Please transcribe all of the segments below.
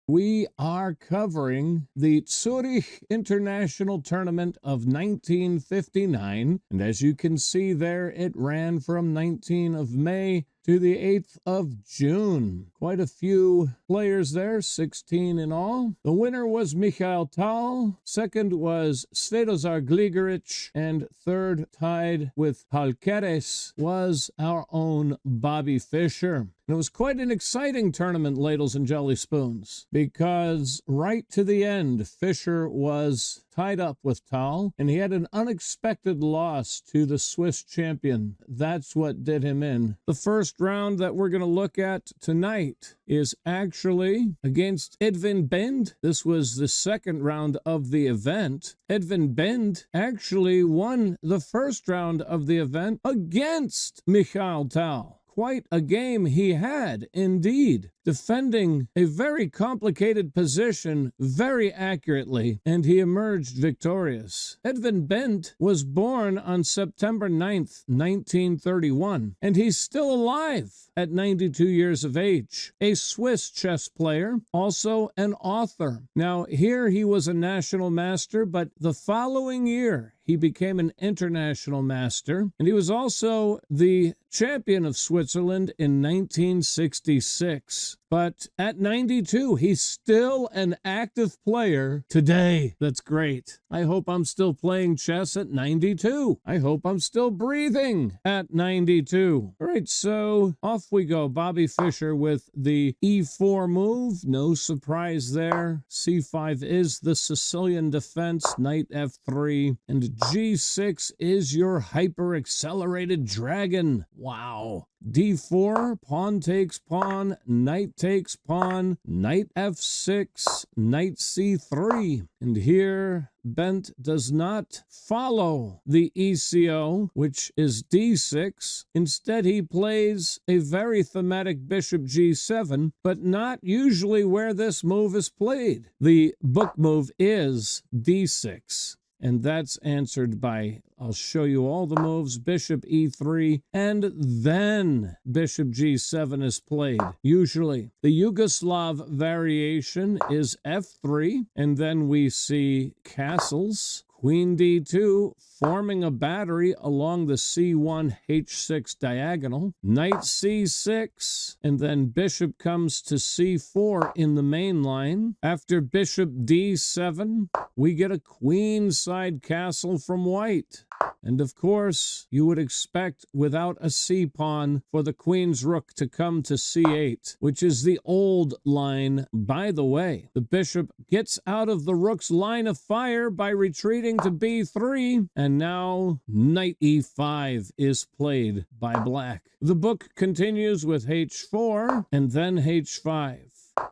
We are covering the Zürich International Tournament of 1959, and as you can see there, it ran from 19 of May to the 8th of June. Quite a few players there, 16 in all. The winner was Michael Tal, second was Svetozar Gligoric, and third, tied with Palkeres, was our own Bobby Fischer. And it was quite an exciting tournament, ladles and jelly spoons, because right to the end, Fischer was tied up with Tal, and he had an unexpected loss to the Swiss champion. That's what did him in. The first round that we're going to look at tonight is actually against Edwin Bhend. This was the second round of the event. Edwin Bhend actually won the first round of the event against Michael Tal. Quite a game he had, indeed, defending a very complicated position very accurately, and he emerged victorious. Edwin Bhend was born on September 9th, 1931, and he's still alive at 92 years of age. A Swiss chess player, also an author. Now, here he was a national master, but the following year, he became an international master, and he was also the champion of Switzerland in 1966. But at 92, he's still an active player today. That's great. I hope I'm still playing chess at 92. I hope I'm still breathing at 92. All right, so off we go. Bobby Fischer with the E4 move. No surprise there. C5 is the Sicilian defense. Knight F3. And G6 is your hyper-accelerated dragon. Wow. D4, pawn takes pawn, knight takes pawn, knight F6, knight C3. And here, Bhend does not follow the ECO, which is D6. Instead, he plays a very thematic bishop G7, but not usually where this move is played. The book move is D6. And that's answered by, I'll show you all the moves, bishop e3, and then bishop g7 is played, usually. The Yugoslav variation is f3, and then we see castles. Queen d2, forming a battery along the c1, h6 diagonal. Knight c6, and then bishop comes to c4 in the main line. After bishop d7, we get a queenside castle from white. And of course, you would expect without a c-pawn for the queen's rook to come to c8, which is the old line, by the way. The bishop gets out of the rook's line of fire by retreating to b3, and now knight e5 is played by black. The book continues with h4 and then h5.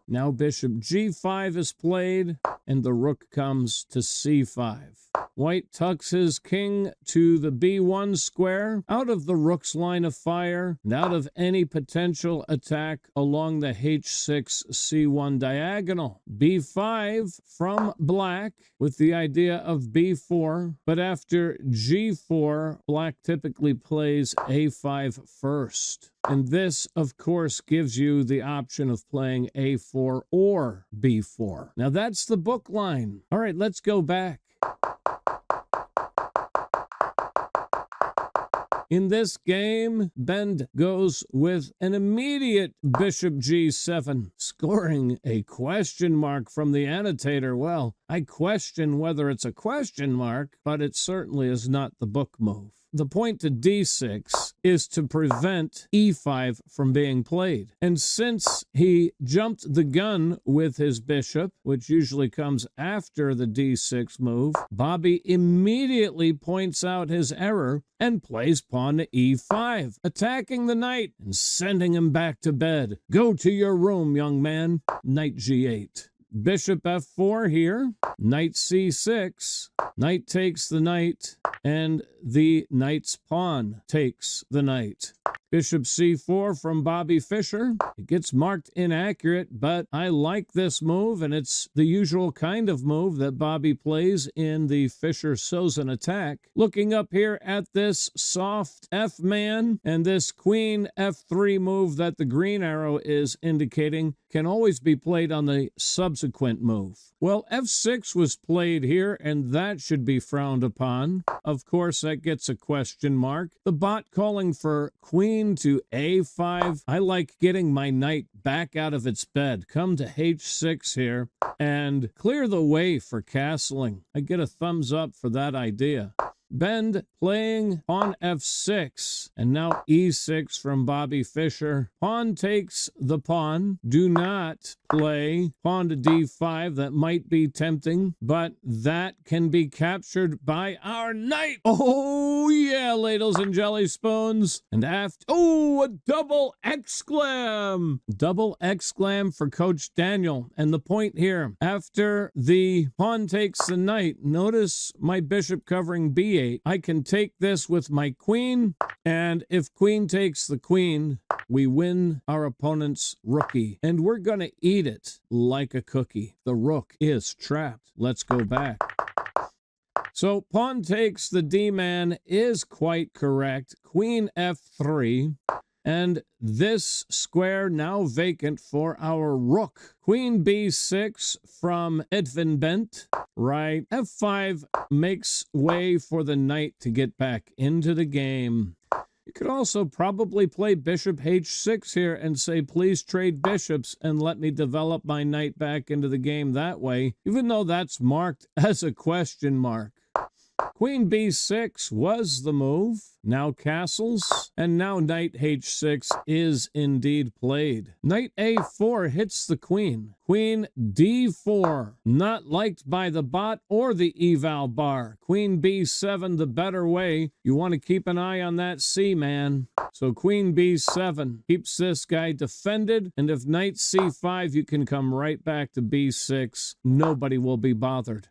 Now bishop g5 is played, and the rook comes to c5. White tucks his king to the b1 square, out of the rook's line of fire, and out of any potential attack along the h6 c1 diagonal. b5 from black, with the idea of b4, but after g4, black typically plays a5 first. And this, of course, gives you the option of playing a4 or b4. Now that's the book line. All right, let's go back. In this game, Bhend goes with an immediate bishop g7, scoring a question mark from the annotator. Well, I question whether it's a question mark, but it certainly is not the book move. The point to d6 is to prevent e5 from being played. And since he jumped the gun with his bishop, which usually comes after the d6 move, Bobby immediately points out his error and plays pawn to e5, attacking the knight and sending him back to bed. Go to your room, young man. Knight g8. Bishop f4 here, knight c6, knight takes the knight, and the knight's pawn takes the knight. Bishop c4 from Bobby Fischer. It gets marked inaccurate, but I like this move, and it's the usual kind of move that Bobby plays in the Fischer-Sozen attack. Looking up here at this soft F-man and this queen F3 move that the green arrow is indicating can always be played on the subsequent move. Well, F6 was played here, and that should be frowned upon. Of course, that gets a question mark. The bot calling for queen to A5. I like getting my knight back out of its bed. Come to H6 here and clear the way for castling. I get a thumbs up for that idea. Bhend playing pawn f6, and now e6 from Bobby Fischer. Pawn takes the pawn. Do not play pawn to d5. That might be tempting, but that can be captured by our knight. Oh, yeah, ladles and jelly spoons. And after, oh, a double exclam. Double exclam for Coach Daniel. And the point here, after the pawn takes the knight, notice my bishop covering b8. I can take this with my queen, and if queen takes the queen, we win our opponent's rookie, and we're going to eat it like a cookie. The rook is trapped. Let's go back. So pawn takes the d-man is quite correct. Queen f3. And this square now vacant for our rook. Queen b6 from Edwin Bhend. Right. f5 makes way for the knight to get back into the game. You could also probably play bishop h6 here and say, please trade bishops and let me develop my knight back into the game that way, even though that's marked as a question mark. Queen b6 was the move. Now castles, and now knight h6 is indeed played. Knight a4 hits the queen. Queen d4, not liked by the bot or the eval bar. Queen b7, the better way. You want to keep an eye on that c-man. So queen b7 keeps this guy defended, and if knight c5, you can come right back to b6. Nobody will be bothered.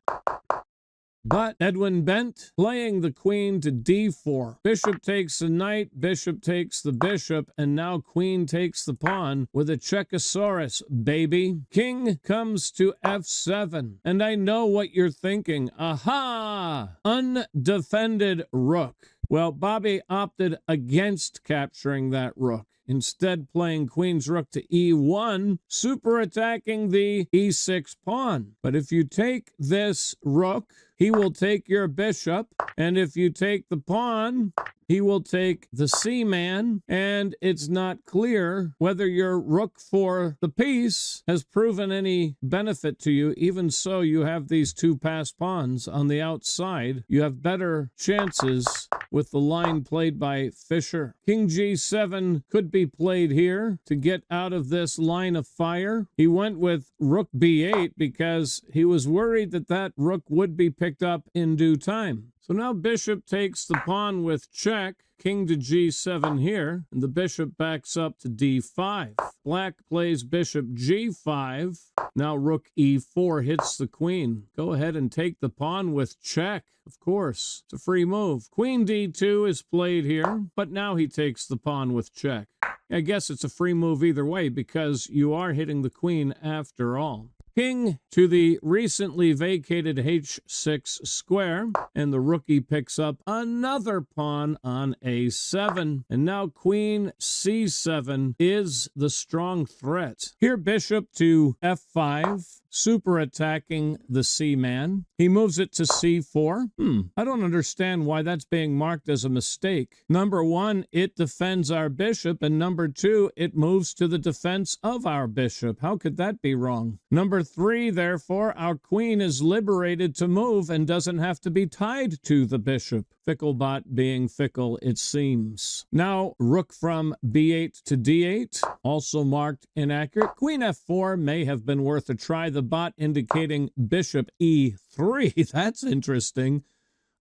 But Edwin Bhend playing the queen to d4. Bishop takes the knight, bishop takes the bishop, and now queen takes the pawn with a Checosaurus, baby. King comes to f7. And I know what you're thinking. Aha! Undefended rook. Well, Bobby opted against capturing that rook. Instead playing queen's rook to e1, super attacking the e6 pawn. But if you take this rook, he will take your bishop, and if you take the pawn, he will take the c-man, and it's not clear whether your rook for the piece has proven any benefit to you. Even so, you have these two passed pawns on the outside. You have better chances with the line played by Fischer. King g7 could be played here to get out of this line of fire. He went with rook b8 because he was worried that that rook would be picked up in due time. So now bishop takes the pawn with check. King to g7 here, and the bishop backs up to d5. Black plays bishop g5. Now rook e4 hits the queen. Go ahead and take the pawn with check. Of course, it's a free move. Queen d2 is played here, but now he takes the pawn with check. I guess it's a free move either way because you are hitting the queen after all. King to the recently vacated h6 square, and the rookie picks up another pawn on a7. And now queen c7 is the strong threat. Here bishop to f5, super attacking the c-man. He moves it to c4. I don't understand why that's being marked as a mistake. Number one, it defends our bishop, and number two, it moves to the defense of our bishop. How could that be wrong? Number three, therefore, our queen is liberated to move and doesn't have to be tied to the bishop. Ficklebot being fickle, it seems. Now, rook from b8 to d8, also marked inaccurate. Queen f4 may have been worth a try. The bot indicating bishop e3. That's interesting.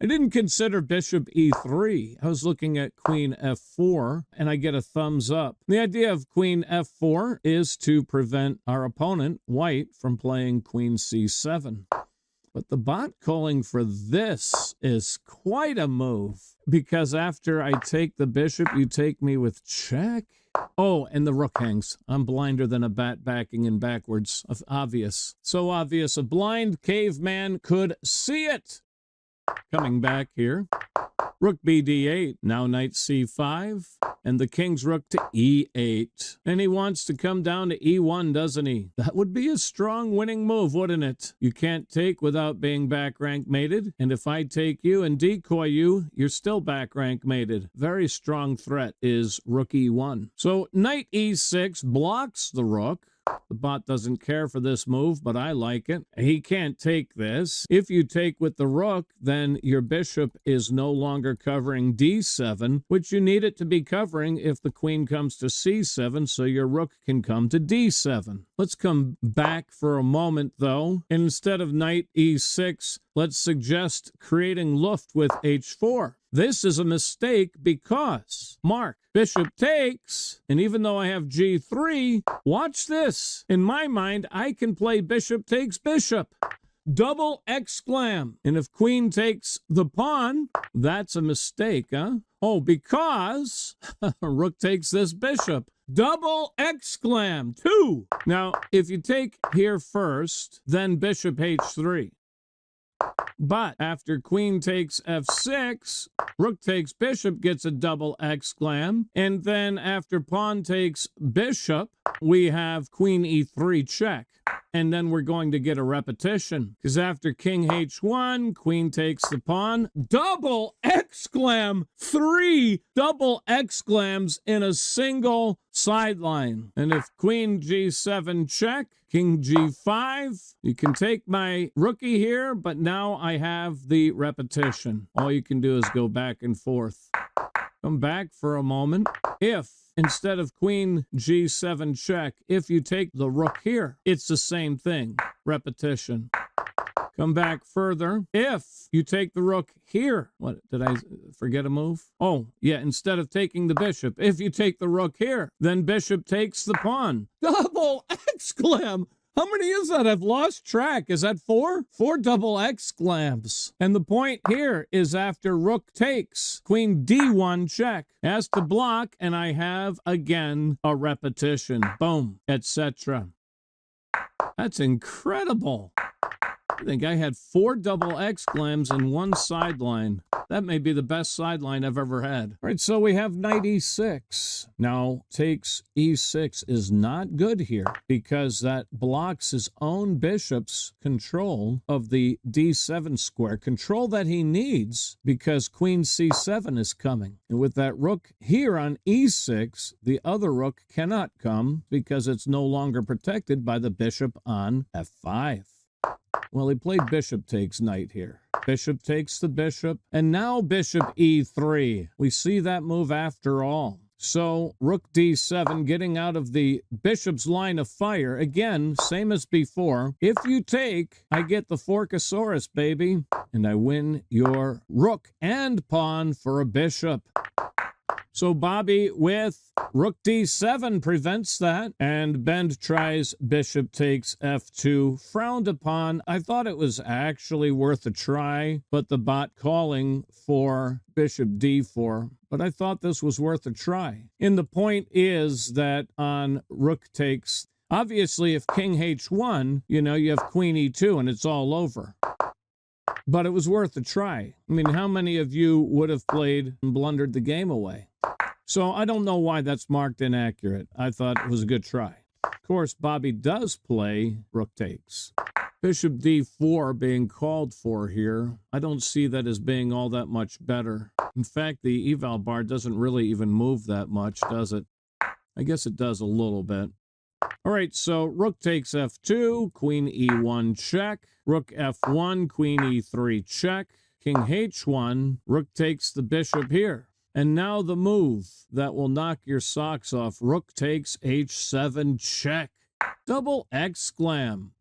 I didn't consider bishop e3. I was looking at queen f4, and I get a thumbs up. The idea of queen f4 is to prevent our opponent, white, from playing queen c7. But the bot calling for this is quite a move, because after I take the bishop, you take me with check. Oh, and the rook hangs. I'm blinder than a bat backing in backwards. Obvious. So obvious a blind caveman could see it. Coming back here. Rook bd8, now knight c5, and the king's rook to e8. And he wants to come down to e1, doesn't he? That would be a strong winning move, wouldn't it? You can't take without being back rank mated, and if I take you and decoy you, you're still back rank mated. Very strong threat is rook e1. So knight e6 blocks the rook. The bot doesn't care for this move, but I like it. He can't take this. If you take with the rook, then your bishop is no longer covering d7, which you need it to be covering if the queen comes to c7, so your rook can come to d7. Let's come back for a moment, though. Instead of knight e6, let's suggest creating luft with h4. This is a mistake because, mark, bishop takes, and even though I have g3, watch this. In my mind, I can play bishop takes bishop. Double exclam. And if queen takes the pawn, that's a mistake, huh? Oh, because rook takes this bishop. Double exclam. 2. Now, if you take here first, then bishop h3. But after queen takes f6, rook takes bishop gets a double exclam. And then after pawn takes bishop, we have queen e3 check. And then we're going to get a repetition. Because after king h1, queen takes the pawn. Double exclam! 3 double exclams in a single sideline. And if queen g7 check, king g5, you can take my rookie here, but now I have the repetition. All you can do is go back and forth. Come back for a moment. If, instead of queen g7 check, if you take the rook here, it's the same thing. Repetition. Come back further. If you take the rook here, what, did I forget a move? Oh, yeah, instead of taking the bishop, if you take the rook here, then bishop takes the pawn. Double exclam! How many is that? I've lost track. Is that 4? 4 double exclams. And the point here is after rook takes, queen d1 check. Has to block, and I have, again, a repetition. Boom, etc. That's incredible. I think I had 4 double exclams in one sideline. That may be the best sideline I've ever had. All right, so we have knight e6. Now, takes e6 is not good here because that blocks his own bishop's control of the d7 square. Control that he needs because queen c7 is coming. And with that rook here on e6, the other rook cannot come because it's no longer protected by the bishop on f5. Well, he played bishop takes knight here. Bishop takes the bishop, and now bishop e3. We see that move after all. So, rook d7 getting out of the bishop's line of fire. Again, same as before. If you take, I get the Forkosaurus, baby, and I win your rook and pawn for a bishop. So Bobby with rook d7 prevents that, and Bhend tries bishop takes f2, frowned upon. I thought it was actually worth a try, but the bot calling for bishop d4. But I thought this was worth a try. And the point is that on rook takes, obviously if king h1, you have queen e2 and it's all over. But it was worth a try. I mean, how many of you would have played and blundered the game away? So I don't know why that's marked inaccurate. I thought it was a good try. Of course, Bobby does play rook takes. Bishop d4 being called for here. I don't see that as being all that much better. In fact, the eval bar doesn't really even move that much, does it? I guess it does a little bit. All right, so rook takes f2, queen e1 check, rook f1, queen e3 check, king h1, rook takes the bishop here. And now the move that will knock your socks off, rook takes h7 check. Double exclam.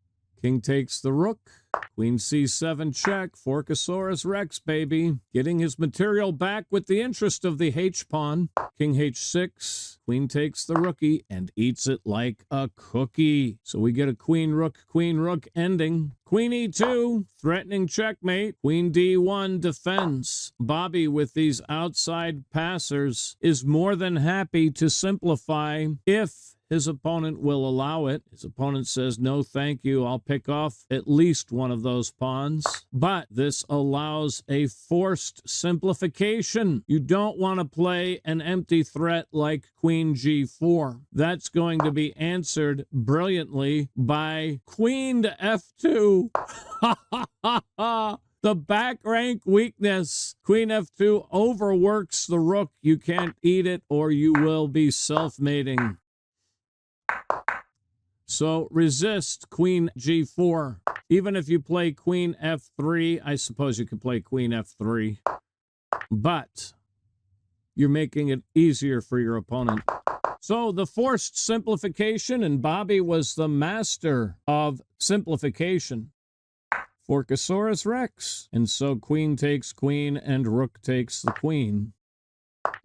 King takes the rook, Queen c7 check, Forcosaurus Rex, baby. Getting his material back with the interest of the h-pawn. King h6, queen takes the rookie and eats it like a cookie. So we get a queen rook ending. Queen e2, threatening checkmate. Queen d1 defends. Bobby, with these outside passers, is more than happy to simplify if his opponent will allow it. His opponent says, no, thank you. I'll pick off at least one of those pawns. But this allows a forced simplification. You don't want to play an empty threat like queen g4. That's going to be answered brilliantly by queen to f2. Ha ha ha ha! The back rank weakness. Queen f2 overworks the rook. You can't eat it or you will be self-mating. So resist queen g4. Even if you play queen f3, I suppose you could play queen f3. But you're making it easier for your opponent. So the forced simplification, and Bobby was the master of simplification. Forcosaurus Rex. And so queen takes queen and rook takes the queen.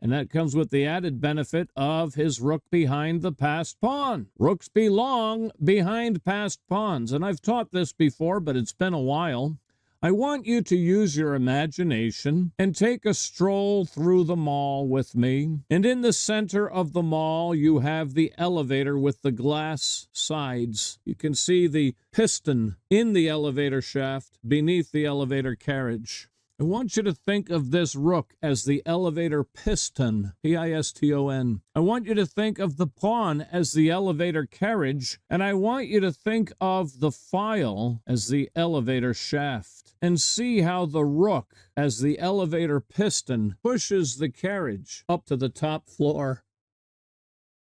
And that comes with the added benefit of his rook behind the passed pawn. Rooks belong behind passed pawns. And I've taught this before, but it's been a while. I want you to use your imagination and take a stroll through the mall with me. And in the center of the mall, you have the elevator with the glass sides. You can see the piston in the elevator shaft beneath the elevator carriage. I want you to think of this rook as the elevator piston, P-I-S-T-O-N. I want you to think of the pawn as the elevator carriage, and I want you to think of the file as the elevator shaft, and see how the rook, as the elevator piston, pushes the carriage up to the top floor.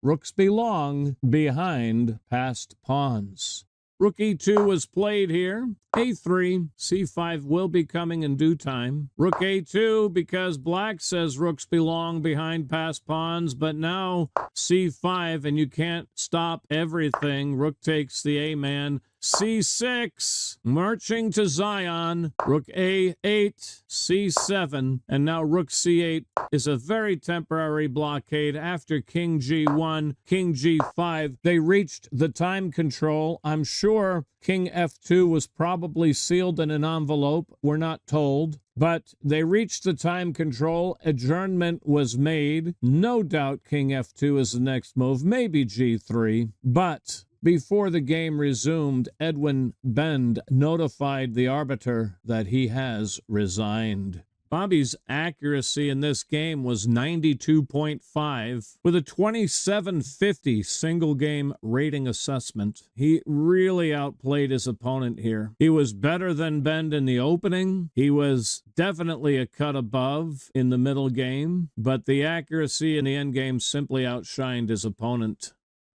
Rooks belong behind passed pawns. Rook e2 was played here. a3, c5 will be coming in due time. Rook a2 because black says rooks belong behind passed pawns, but now c5 and you can't stop everything. Rook takes the a-man. c6, marching to Zion. Rook a8, c7, and now rook c8 is a very temporary blockade. After king g1, king g5, they reached the time control. I'm sure king f2 was probably sealed in an envelope. We're not told. But they reached the time control. Adjournment was made. No doubt king f2 is the next move. Maybe g3. But before the game resumed, Edwin Bhend notified the arbiter that he has resigned. Bobby's accuracy in this game was 92.5 with a 2750 single game rating assessment. He really outplayed his opponent here. He was better than Bhend in the opening. He was definitely a cut above in the middle game, but the accuracy in the end game simply outshined his opponent.